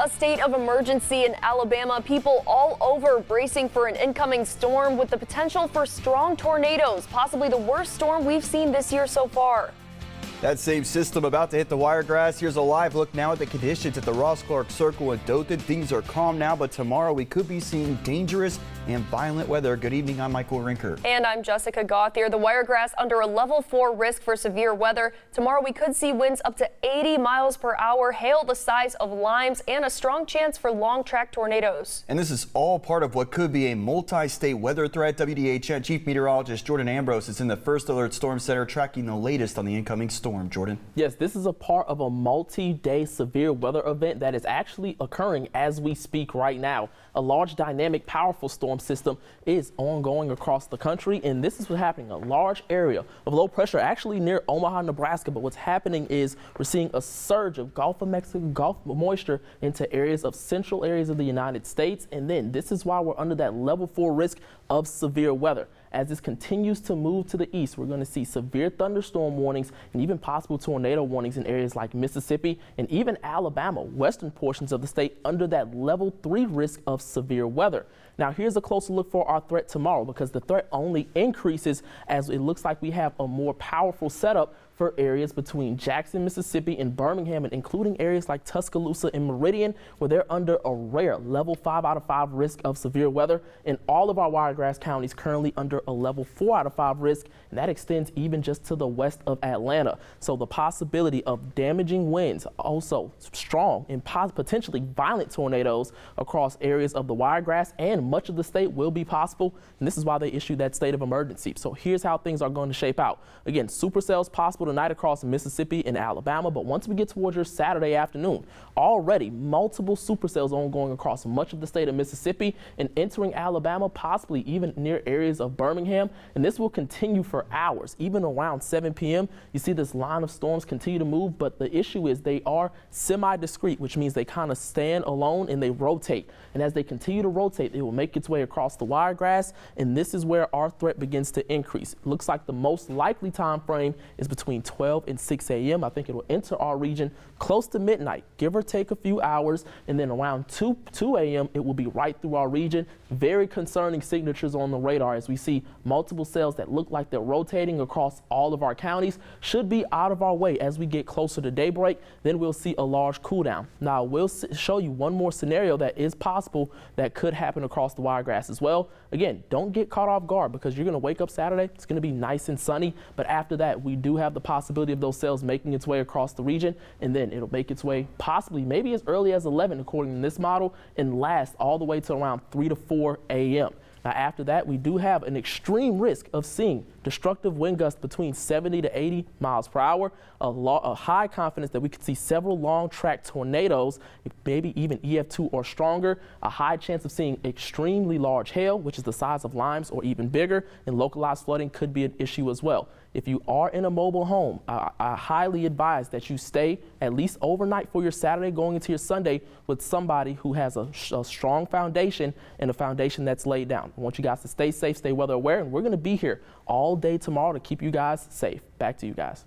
A state of emergency in Alabama. People all over bracing for an incoming storm with the potential for strong tornadoes, possibly the worst storm we've seen this year so far. That same system about to hit the Wiregrass. Here's a live look now at the conditions at the Ross-Clark Circle in Dothan. Things are calm now, but tomorrow we could be seeing dangerous and violent weather. Good evening, I'm Michael Rinker. And I'm Jessica Gauthier. The Wiregrass under a level 4 risk for severe weather. Tomorrow we could see winds up to 80 miles per hour, hail the size of limes, and a strong chance for long track tornadoes. And this is all part of what could be a multi-state weather threat. WDHN Chief Meteorologist Jordan Ambrose is in the First Alert Storm Center tracking the latest on the incoming storm. Jordan. Yes, this is a part of a multi-day severe weather event that is actually occurring as we speak right now. A large, dynamic, powerful storm system is ongoing across the country, and this is what's happening. A large area of low pressure actually near Omaha, Nebraska, but what's happening is we're seeing a surge of Gulf of Mexico, Gulf moisture into areas of central areas of the United States, and then this is why we're under that level 4 risk of severe weather. As this continues to move to the east, we're going to see severe thunderstorm warnings and even possible tornado warnings in areas like Mississippi and even Alabama, western portions of the state under that level 3 risk of severe weather. Now, here's a closer look for our threat tomorrow, because the threat only increases as it looks like we have a more powerful setup for areas between Jackson, Mississippi and Birmingham, and including areas like Tuscaloosa and Meridian, where they're under a rare level 5 out of 5 risk of severe weather. And all of our Wiregrass counties currently under a level 4 out of 5 risk, and that extends even just to the west of Atlanta. So the possibility of damaging winds, also strong and potentially violent tornadoes across areas of the Wiregrass and much of the state will be possible. And this is why they issued that state of emergency. So here's how things are going to shape out. Again, supercells possible tonight across Mississippi and Alabama, but once we get towards your Saturday afternoon, already multiple supercells ongoing across much of the state of Mississippi and entering Alabama, possibly even near areas of Birmingham, and this will continue for hours. Even around 7 p.m. you see this line of storms continue to move, but the issue is they are semi-discrete, which means they kind of stand alone and they rotate, and as they continue to rotate, it will make its way across the Wiregrass, and this is where our threat begins to increase. It looks like the most likely time frame is between 12 and 6 a.m. I think it will enter our region close to midnight, give or take a few hours, and then around 2 a.m. it will be right through our region. Very concerning signatures on the radar as we see multiple cells that look like they're rotating across all of our counties. Should be out of our way as we get closer to daybreak. Then we'll see a large cool down. Now we'll show you one more scenario that is possible that could happen across the Wiregrass as well. Again, don't get caught off guard, because you're going to wake up Saturday, it's going to be nice and sunny, but after that we do have the possibility of those cells making its way across the region, and then it'll make its way possibly maybe as early as 11 according to this model, and last all the way to around 3 to 4 a.m. Now, after that, we do have an extreme risk of seeing destructive wind gusts between 70 to 80 miles per hour, a high confidence that we could see several long track tornadoes, maybe even EF2 or stronger, a high chance of seeing extremely large hail, which is the size of limes or even bigger, and localized flooding could be an issue as well. If you are in a mobile home, I highly advise that you stay at least overnight for your Saturday going into your Sunday with somebody who has a strong foundation and a foundation that's laid down. I want you guys to stay safe, stay weather aware, and we're going to be here all day tomorrow to keep you guys safe. Back to you guys.